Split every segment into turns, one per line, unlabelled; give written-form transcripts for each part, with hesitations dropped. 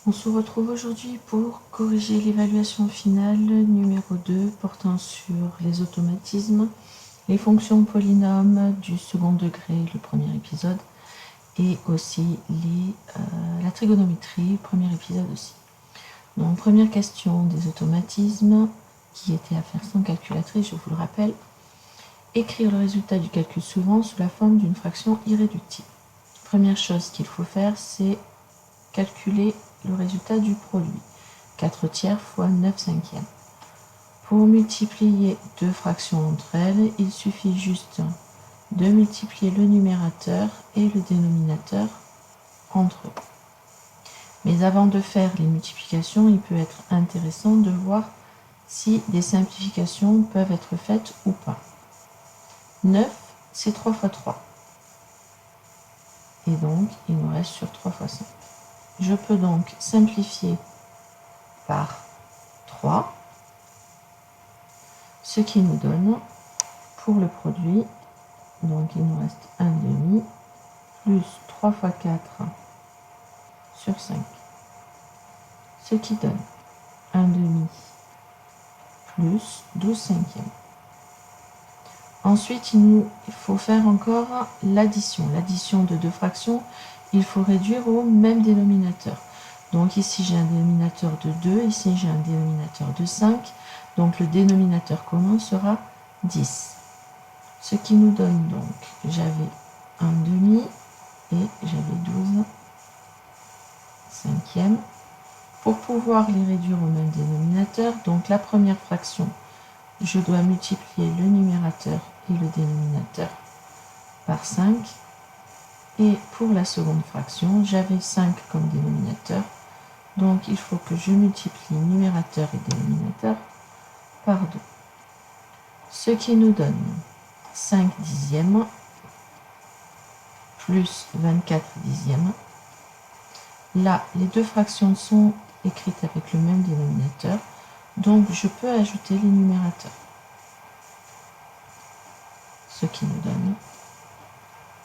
On se retrouve aujourd'hui pour corriger l'évaluation finale numéro 2 portant sur les automatismes, les fonctions polynômes du second degré, le premier épisode, et aussi la trigonométrie, premier épisode aussi. Donc première question des automatismes qui était à faire sans calculatrice, je vous le rappelle. Écrire le résultat du calcul suivant sous la forme d'une fraction irréductible. Première chose qu'il faut faire, c'est calculer le résultat du produit. 4 tiers fois 9 cinquièmes. Pour multiplier deux fractions entre elles, il suffit juste de multiplier le numérateur et le dénominateur entre eux. Mais avant de faire les multiplications, il peut être intéressant de voir si des simplifications peuvent être faites ou pas. 9, c'est 3 fois 3. Et donc, il me reste sur 3 fois 5. Je peux donc simplifier par 3, ce qui nous donne, pour le produit, donc il nous reste 1 demi, plus 3 fois 4 sur 5, ce qui donne 1 demi plus 12 cinquièmes. Ensuite, il faut faire encore l'addition. L'addition de deux fractions, il faut réduire au même dénominateur. Donc ici, j'ai un dénominateur de 2, ici, j'ai un dénominateur de 5. Donc le dénominateur commun sera 10. Ce qui nous donne donc, j'avais 1 demi et j'avais 12 cinquièmes. Pour pouvoir les réduire au même dénominateur, donc la première fraction, je dois multiplier le numérateur et le dénominateur par 5. Et pour la seconde fraction, j'avais 5 comme dénominateur. Donc il faut que je multiplie numérateur et dénominateur par 2. Ce qui nous donne 5 dixièmes plus 24 dixièmes. Là, les deux fractions sont écrites avec le même dénominateur. Donc je peux ajouter les numérateurs. Ce qui nous donne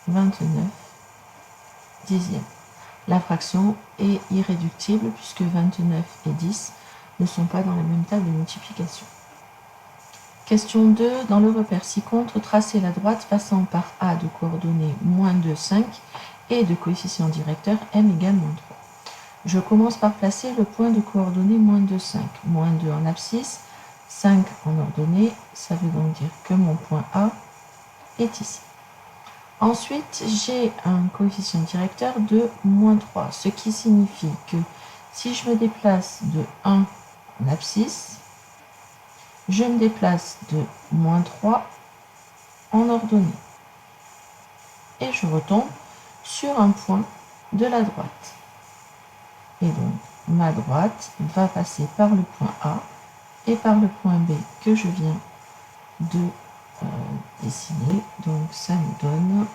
29 dixièmes. La fraction est irréductible puisque 29 et 10 ne sont pas dans la même table de multiplication. Question 2. Dans le repère ci-contre, tracez la droite passant par A de coordonnées moins 2, 5 et de coefficient directeur m égale moins 3. Je commence par placer le point de coordonnées moins 2, 5. Moins 2 en abscisse, 5 en ordonnée, ça veut donc dire que mon point A est ici. Ensuite, j'ai un coefficient directeur de moins 3, ce qui signifie que si je me déplace de 1 en abscisse, je me déplace de moins 3 en ordonnée. Et je retombe sur un point de la droite. Et donc, ma droite va passer par le point A et par le point B que je viens de dessiner. Donc, ça nous donne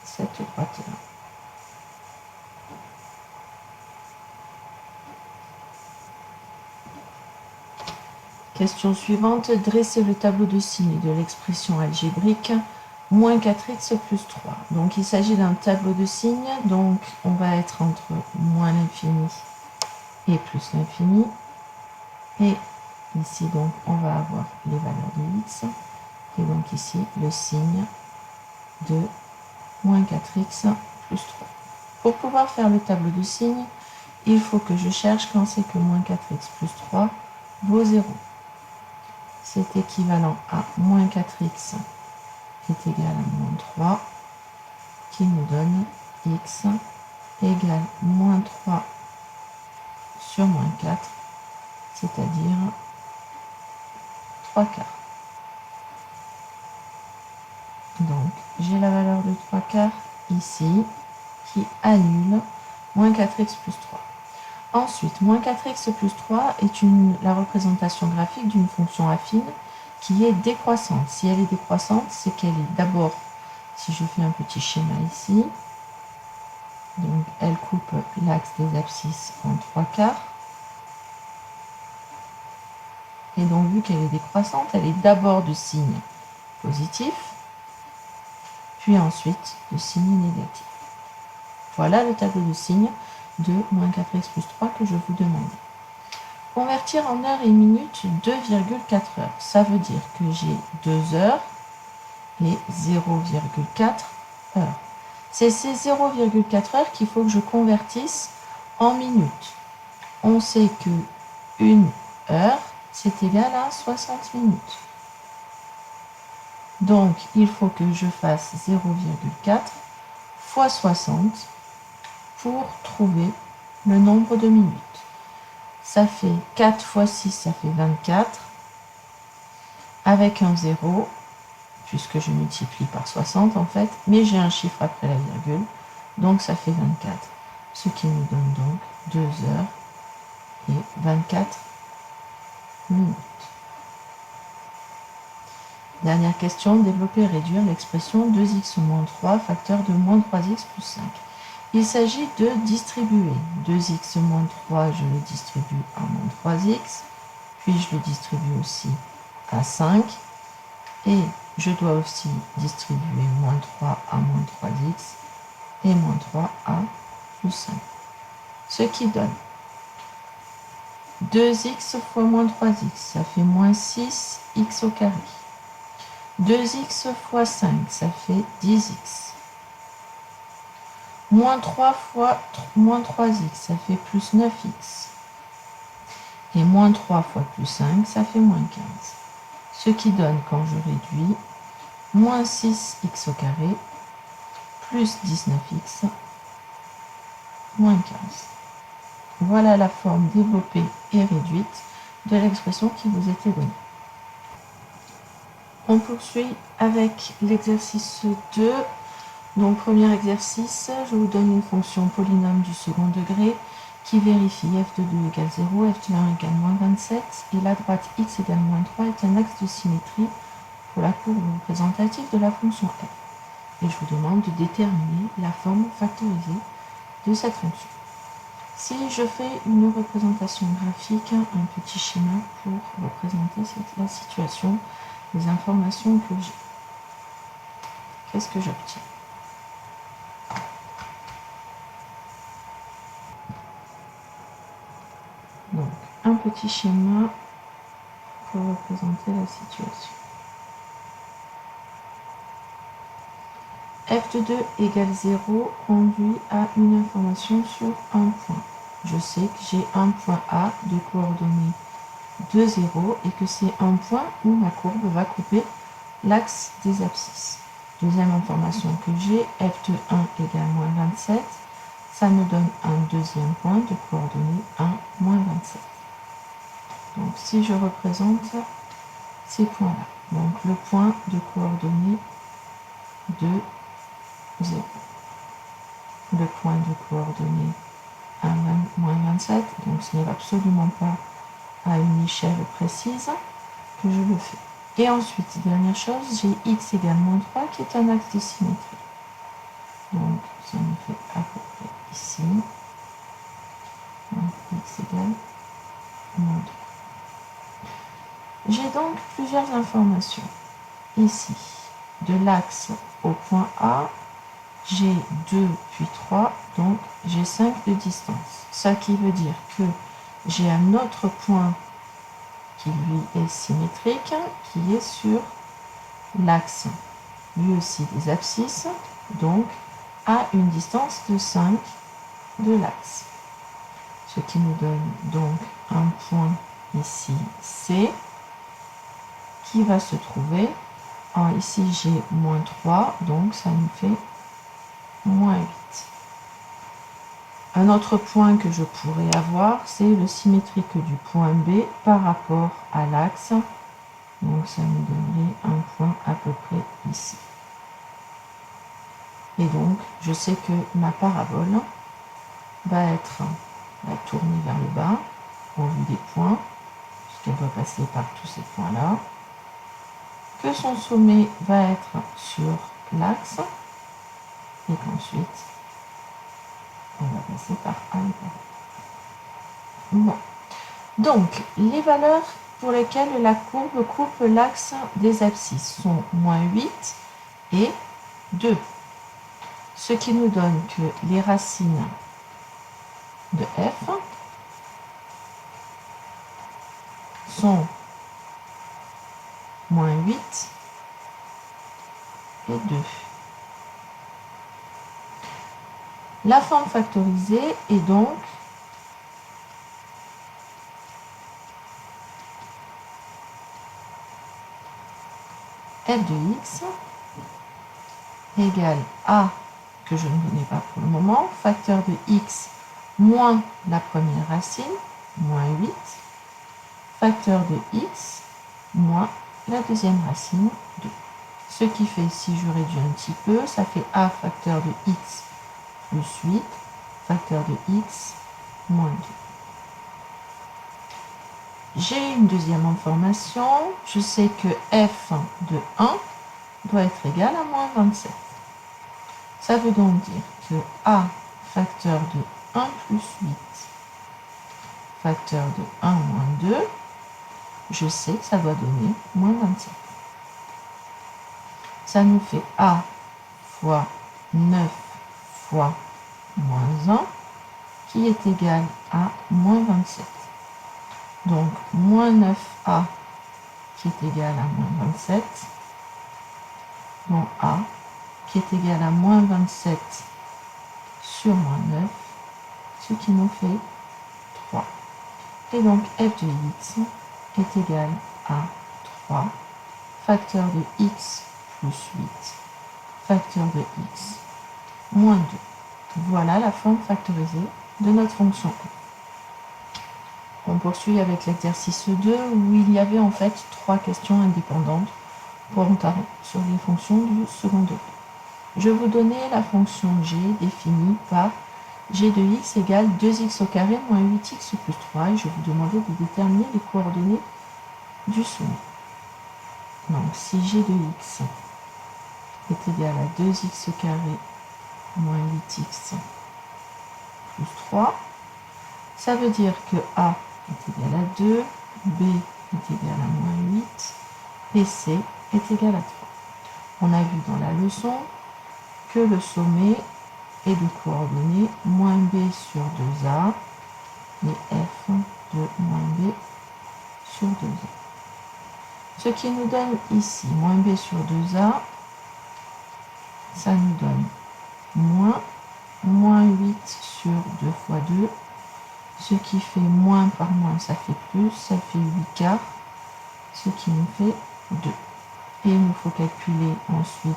cette droite-là. Question suivante, dressez le tableau de signes de l'expression algébrique moins 4x plus 3. Donc il s'agit d'un tableau de signes, donc on va être entre moins l'infini et plus l'infini. Et ici donc on va avoir les valeurs de x. Et donc ici le signe de moins 4x plus 3. Pour pouvoir faire le tableau de signes, il faut que je cherche quand c'est que moins 4x plus 3 vaut 0. C'est équivalent à moins 4x est égal à moins 3, qui nous donne x égale moins 3 sur moins 4, c'est-à-dire 3 quarts. Donc, j'ai la valeur de 3 quarts ici, qui annule moins 4x plus 3. Ensuite, moins 4x plus 3 est la représentation graphique d'une fonction affine qui est décroissante. Si elle est décroissante, c'est qu'elle est d'abord, si je fais un petit schéma ici, donc elle coupe l'axe des abscisses en 3 quarts. Et donc, vu qu'elle est décroissante, elle est d'abord de signe positif, puis ensuite de signe négatif. Voilà le tableau de signes de moins 4x plus 3 que je vous demandais. Convertir en heures et minutes 2,4 heures. Ça veut dire que j'ai 2 heures et 0,4 heures. C'est ces 0,4 heures qu'il faut que je convertisse en minutes. On sait que 1 heure, c'est égal à 60 minutes. Donc, il faut que je fasse 0,4 fois 60 pour trouver le nombre de minutes. Ça fait 4 fois 6, ça fait 24. Avec un 0, puisque je multiplie par 60 en fait, mais j'ai un chiffre après la virgule, donc ça fait 24. Ce qui nous donne donc 2 heures et 24 minutes. Dernière question, développer et réduire l'expression 2x moins 3 facteur de moins 3x plus 5. Il s'agit de distribuer 2x moins 3, je le distribue à moins 3x, puis je le distribue aussi à 5, et je dois aussi distribuer moins 3 à moins 3x, et moins 3 à plus 5. Ce qui donne 2x fois moins 3x, ça fait moins 6x au carré. 2x fois 5, ça fait 10x. Moins 3 fois moins 3x, ça fait plus 9x. Et moins 3 fois plus 5, ça fait moins 15. Ce qui donne, quand je réduis, moins 6x au carré, plus 19x, moins 15. Voilà la forme développée et réduite de l'expression qui vous était donnée. On poursuit avec l'exercice 2. Donc, premier exercice, je vous donne une fonction polynôme du second degré qui vérifie f de 2 égale 0, f de 1 égale moins 27, et la droite x égale moins 3 est un axe de symétrie pour la courbe représentative de la fonction f. Et je vous demande de déterminer la forme factorisée de cette fonction. Si je fais une représentation graphique, un petit schéma pour représenter la situation, les informations que j'ai, qu'est-ce que j'obtiens? Donc, un petit schéma pour représenter la situation. f de 2 égale 0 conduit à une information sur un point. Je sais que j'ai un point A de coordonnées 2, 0 et que c'est un point où ma courbe va couper l'axe des abscisses. Deuxième information que j'ai, f de 1 égale moins 27, ça me donne un deuxième point de coordonnées 1, moins 27. Donc si je représente ces points-là, donc le point de coordonnées 2, 0. Le point de coordonnées 1, moins 27, donc ce n'est absolument pas à une échelle précise que je le fais. Et ensuite, dernière chose, j'ai x égale moins 3 qui est un axe de symétrie. Donc ça me fait à peu près ici. Donc x égale moins 3. J'ai donc plusieurs informations. Ici, de l'axe au point A, j'ai 2 puis 3, donc j'ai 5 de distance. Ce qui veut dire que j'ai un autre point qui lui est symétrique, qui est sur l'axe, lui aussi des abscisses, donc à une distance de 5 de l'axe. Ce qui nous donne donc un point ici C, qui va se trouver, ici j'ai moins 3, donc ça nous fait moins 8. Un autre point que je pourrais avoir, c'est le symétrique du point B par rapport à l'axe. Donc ça me donnerait un point à peu près ici. Et donc, je sais que ma parabole va tourner vers le bas, au vu des points, puisqu'elle doit passer par tous ces points-là. Que son sommet va être sur l'axe, et qu'ensuite, on va passer par A et par B. Bon. Donc, les valeurs pour lesquelles la courbe coupe l'axe des abscisses sont moins 8 et 2. Ce qui nous donne que les racines de f sont moins 8 et 2. La forme factorisée est donc f de x égale a, que je ne connais pas pour le moment, facteur de x moins la première racine, moins 8, facteur de x moins la deuxième racine, 2. Ce qui fait, si je réduis un petit peu, ça fait a facteur de x plus 8, facteur de x moins 2. J'ai une deuxième information, je sais que f de 1 doit être égal à moins 27. Ça veut donc dire que a facteur de 1 plus 8 facteur de 1 moins 2, je sais que ça doit donner moins 27. Ça nous fait a fois 9 fois moins 1 qui est égal à moins 27. Donc moins 9a qui est égal à moins 27, donc a qui est égal à moins 27 sur moins 9, ce qui nous fait 3. Et donc f de x est égal à 3, facteur de x plus 8, facteur de x moins 2. Voilà la forme factorisée de notre fonction f. On poursuit avec l'exercice 2 où il y avait en fait 3 questions indépendantes pointant sur les fonctions du second degré. Je vous donnais la fonction g définie par g de x égale 2x au carré moins 8x plus 3 et je vous demandais de déterminer les coordonnées du sommet. Donc si g de x est égal à 2x au carré moins 8x plus 3, ça veut dire que a est égal à 2, b est égal à moins 8 et c est égal à 3. On a vu dans la leçon que le sommet est de coordonnées moins b sur 2a et f de moins b sur 2a. Ce qui nous donne ici moins b sur 2a, ça nous donne moins 8 sur 2 fois 2, ce qui fait moins par moins, ça fait plus, ça fait 8 quarts, ce qui nous fait 2. Et il nous faut calculer ensuite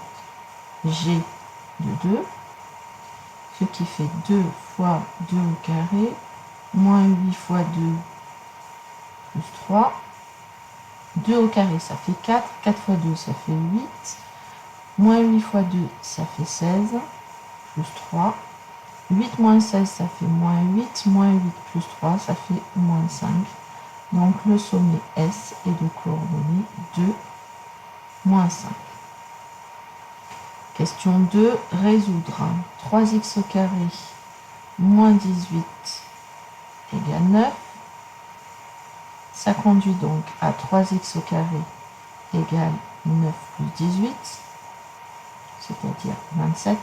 g de 2, ce qui fait 2 fois 2 au carré, moins 8 fois 2 plus 3. 2 au carré, ça fait 4, 4 fois 2, ça fait 8, moins 8 fois 2, ça fait 16, plus 3. 8 moins 16, ça fait moins 8, moins 8 plus 3, ça fait moins 5. Donc le sommet S est de coordonnées 2, moins 5. Question 2, résoudre 3x au carré moins 18 égale 9. Ça conduit donc à 3x au carré égale 9 plus 18, c'est-à-dire 27.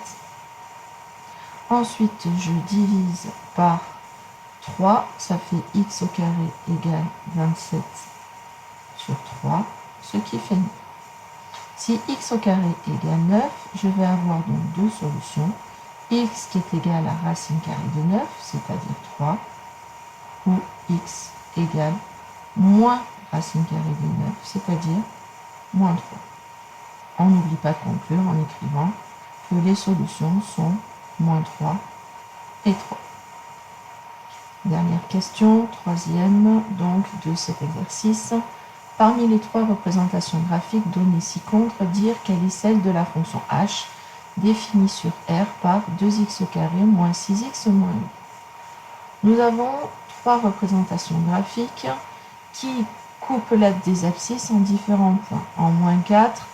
Ensuite, je divise par 3, ça fait x au carré égale 27 sur 3, ce qui fait 9. Si x au carré égale 9, je vais avoir donc deux solutions. X qui est égal à racine carrée de 9, c'est-à-dire 3, ou x égale moins racine carrée de 9, c'est-à-dire moins 3. On n'oublie pas de conclure en écrivant que les solutions sont moins 3 et 3. Dernière question, troisième donc de cet exercice. Parmi les trois représentations graphiques données ci-contre, dire quelle est celle de la fonction h définie sur R par 2x au carré moins 6x moins 8. Nous avons trois représentations graphiques qui coupent l'aide des abscisses en différents points, en moins 4,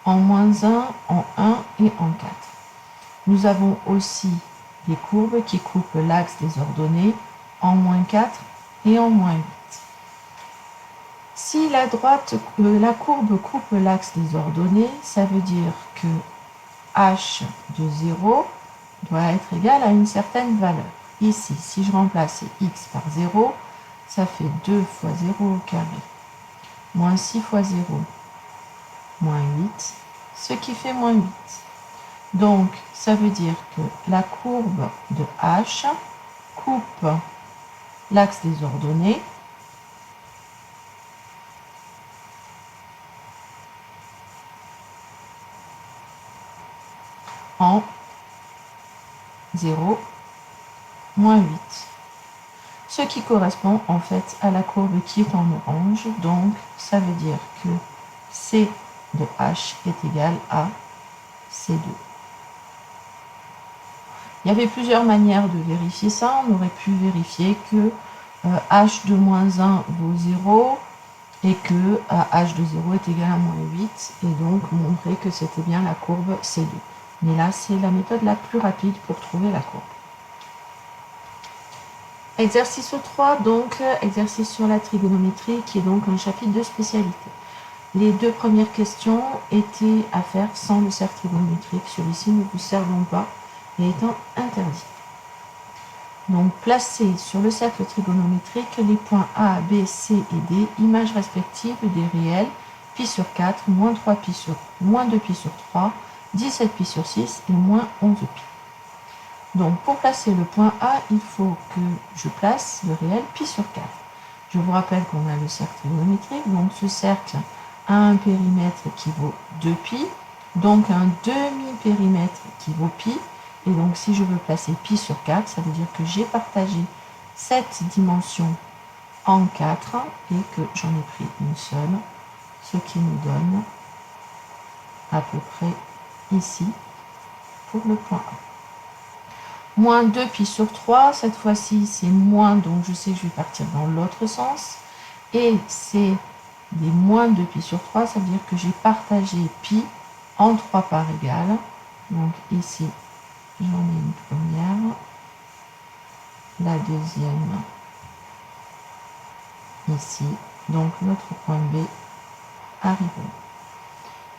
en moins 1, en 1 et en 4. Nous avons aussi des courbes qui coupent l'axe des ordonnées en moins 4 et en moins 8. Si la courbe coupe l'axe des ordonnées, ça veut dire que h de 0 doit être égal à une certaine valeur. Ici, si je remplace x par 0, ça fait 2 fois 0 au carré, moins 6 fois 0, moins 8, ce qui fait moins 8. Donc, ça veut dire que la courbe de H coupe l'axe des ordonnées en 0, moins 8. Ce qui correspond en fait à la courbe qui est en orange. Donc, ça veut dire que C de H est égal à C2. Il y avait plusieurs manières de vérifier ça. On aurait pu vérifier que H de moins 1 vaut 0 et que H de 0 est égal à moins 8 et donc montrer que c'était bien la courbe C2. Mais là, c'est la méthode la plus rapide pour trouver la courbe. Exercice 3, donc exercice sur la trigonométrie, qui est donc un chapitre de spécialité. Les deux premières questions étaient à faire sans le cercle trigonométrique. Celui-ci ne vous servant pas et étant interdit. Donc, placez sur le cercle trigonométrique les points A, B, C et D, images respectives des réels, pi sur 4, moins 3 pi sur, moins 2 pi sur 3, 17 pi sur 6 et moins 11 pi. Donc, pour placer le point A, il faut que je place le réel pi sur 4. Je vous rappelle qu'on a le cercle trigonométrique, donc ce cercle a un périmètre qui vaut 2 pi, donc un demi-périmètre qui vaut pi, et donc si je veux placer pi sur 4, ça veut dire que j'ai partagé cette dimension en 4 et que j'en ai pris une seule, ce qui nous donne à peu près ici pour le point A. Moins 2 pi sur 3, cette fois-ci c'est moins, donc je sais que je vais partir dans l'autre sens. Et c'est des moins 2 pi sur 3, ça veut dire que j'ai partagé pi en 3 parts égales. Donc ici, j'en ai une première, la deuxième ici, donc notre point B arrive là.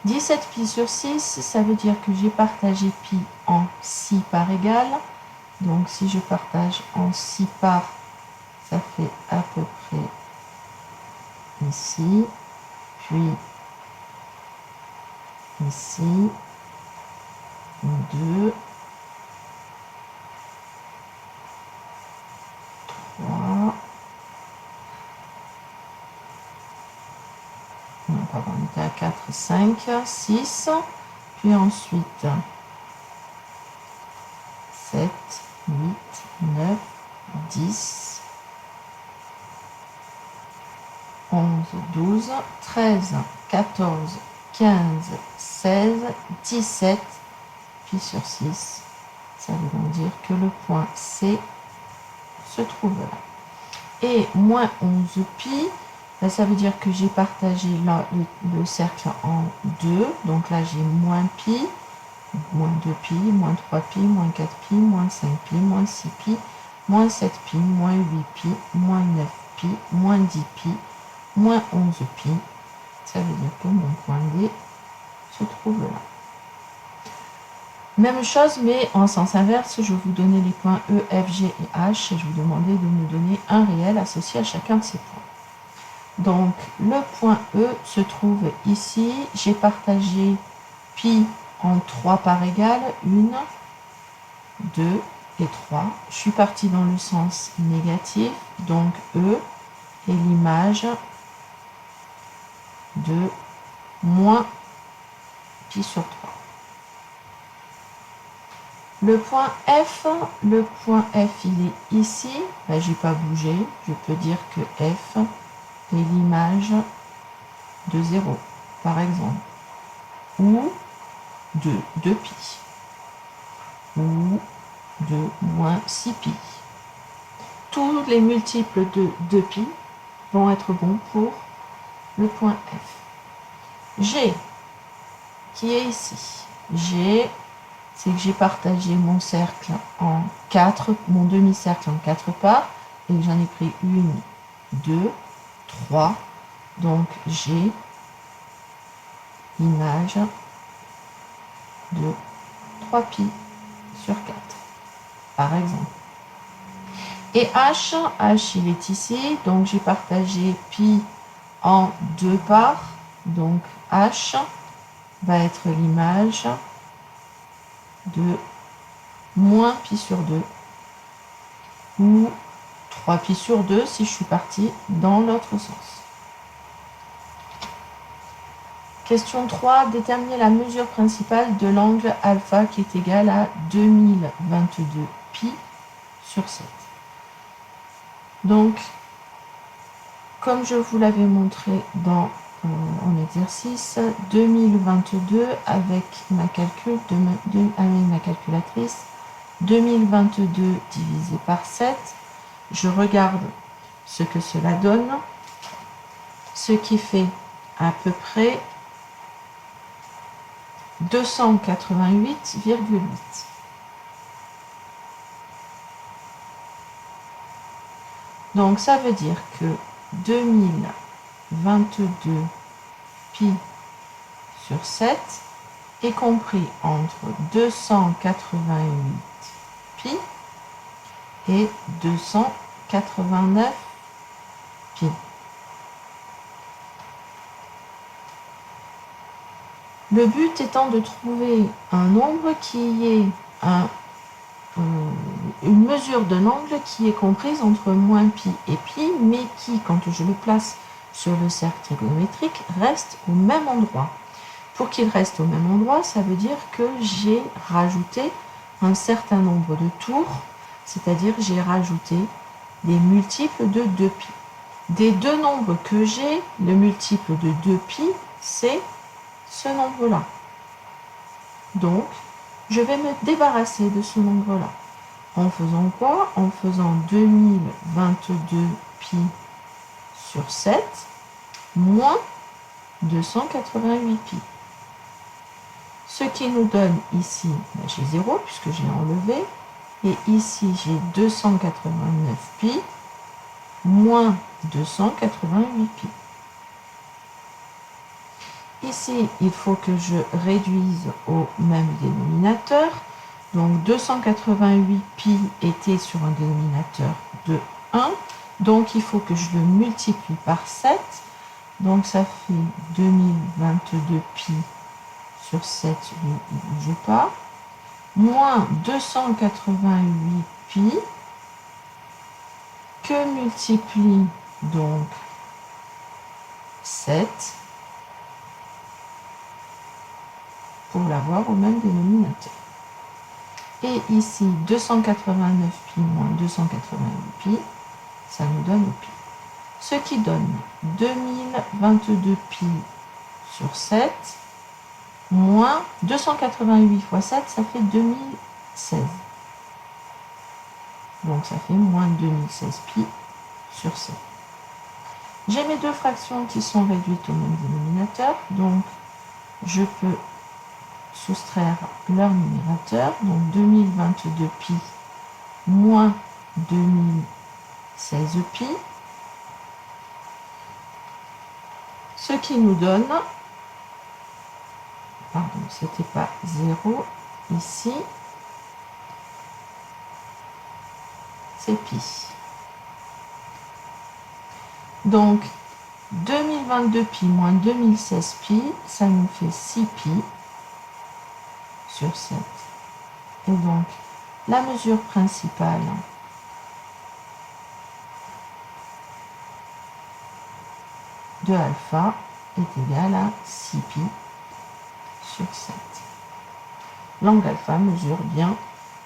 17 pi sur 6, ça veut dire que j'ai partagé pi en 6 parts égales. Donc si je partage en 6 parts, ça fait à peu près ici, puis ici, 2, 3, non pardon, on était à 4, 5, 6, puis ensuite 7, 8, 9, 10, 11, 12, 13, 14, 15, 16, 17, pi sur 6. Ça veut donc dire que le point C se trouve là. Et moins 11 pi, là, ça veut dire que j'ai partagé le cercle en 2. Donc là, j'ai moins pi, moins 2 pi, moins 3 pi, moins 4 pi, moins 5 pi, moins 6 pi, moins 7 pi, moins 8 pi, moins 9 pi, moins 10 pi, moins 11 pi. Ça veut dire que mon point D se trouve là. Même chose, mais en sens inverse, je vous donnais les points E, F, G et H et je vous demandais de me donner un réel associé à chacun de ces points. Donc, le point E se trouve ici. J'ai partagé pi en 3 parts égales, 1, 2 et 3. Je suis partie dans le sens négatif, donc E est l'image de moins pi sur 3. Le point F, il est ici. Ben, j'ai pas bougé. Je peux dire que F est l'image de 0, par exemple. Ou de 2 pi. Ou de moins 6 pi. Tous les multiples de 2 pi vont être bons pour le point F. G, qui est ici. G, c'est que j'ai partagé mon cercle en 4, mon demi-cercle en 4 parts, et que j'en ai pris 1, 2, 3. Donc j'ai l'image de 3 pi sur 4, par exemple. Et H il est ici, donc j'ai partagé pi en 2 parts, donc H va être l'image de moins pi sur 2, ou 3 pi sur 2 si je suis partie dans l'autre sens. Question 3, déterminer la mesure principale de l'angle alpha qui est égal à 2022 pi sur 7. Donc, comme je vous l'avais montré dans en exercice, 2022 avec ma calculatrice, 2022 divisé par 7, je regarde ce que cela donne, ce qui fait à peu près 288,8. Donc ça veut dire que 2022 pi sur 7 est compris entre 288 pi et 289 pi. Le but étant de trouver un nombre qui est une mesure d'un angle qui est comprise entre moins pi et pi, mais qui, quand je le place sur le cercle trigonométrique, reste au même endroit. Pour qu'il reste au même endroit, ça veut dire que j'ai rajouté un certain nombre de tours, c'est-à-dire j'ai rajouté des multiples de 2pi. Des deux nombres que j'ai, le multiple de 2pi, c'est ce nombre-là. Donc, je vais me débarrasser de ce nombre-là. En faisant quoi? En faisant 2022 pi sur 7 moins 288 pi. Ce qui nous donne ici, j'ai 0 puisque j'ai enlevé, et ici j'ai 289 pi moins 288 pi. Ici, il faut que je réduise au même dénominateur. Donc 288 pi était sur un dénominateur de 1. Donc il faut que je le multiplie par 7. Donc ça fait 2022 pi sur 7, il ne bouge pas. Moins 288 pi que multiplie donc 7 pour l'avoir au même dénominateur. Et ici, 289 pi moins 288 pi, ça nous donne le pi. Ce qui donne 2022 pi sur 7, moins 288 fois 7, ça fait 2016. Donc ça fait moins 2016 pi sur 7. J'ai mes deux fractions qui sont réduites au même dénominateur, donc je peux soustraire leur numérateur, donc 2022 pi moins 2016 pi, ce qui nous donne, pardon, c'était pas 0, ici, c'est pi. Donc, 2022 pi moins 2016 pi, ça nous fait 6 pi sur 7. Et donc, la mesure principale de alpha est égale à 6 pi sur 7. L'angle alpha mesure bien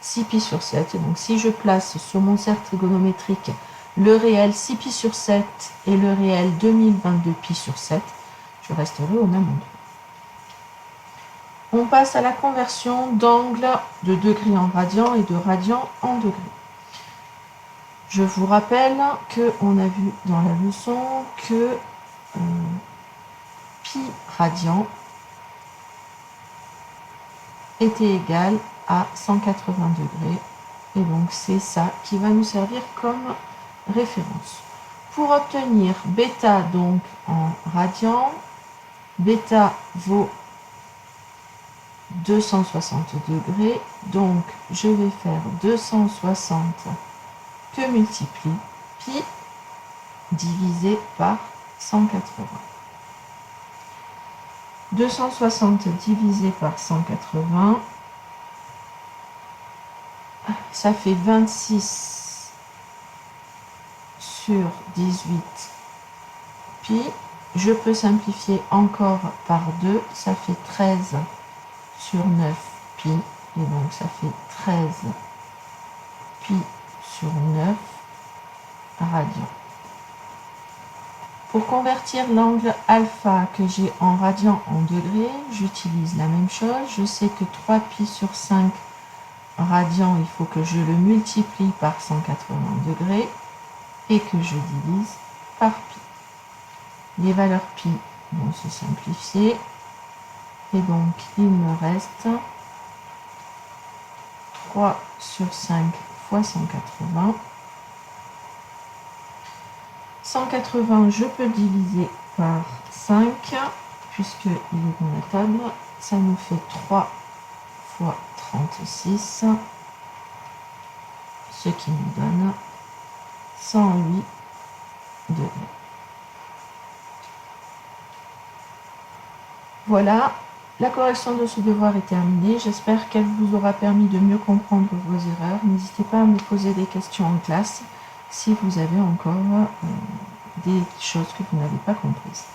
6 pi sur 7. Et donc, si je place sur mon cercle trigonométrique le réel 6 pi sur 7 et le réel 2022 pi sur 7, je resterai au même endroit. On passe à la conversion d'angle de degrés en radians et de radians en degrés. Je vous rappelle qu'on a vu dans la leçon que pi radian était égal à 180 degrés. Et donc c'est ça qui va nous servir comme référence. Pour obtenir bêta donc en radians, bêta vaut 260 degrés. Donc, je vais faire 260 que multiplie pi divisé par 180. 260 divisé par 180, ça fait 26 sur 18 pi. Je peux simplifier encore par 2, ça fait 13 sur 9 pi, et donc ça fait 13 pi sur 9 radians. Pour convertir l'angle alpha que j'ai en radians en degrés, j'utilise la même chose. Je sais que 3 pi sur 5 radians, il faut que je le multiplie par 180 degrés et que je divise par pi. Les valeurs pi vont se simplifier et donc il me reste 3 sur 5 fois 180. 180, je peux diviser par 5 puisqu'il est dans la table. Ça nous fait 3 fois 36, ce qui nous donne 108 degrés. Voilà, la correction de ce devoir est terminée. J'espère qu'elle vous aura permis de mieux comprendre vos erreurs. N'hésitez pas à me poser des questions en classe si vous avez encore des choses que vous n'avez pas comprises.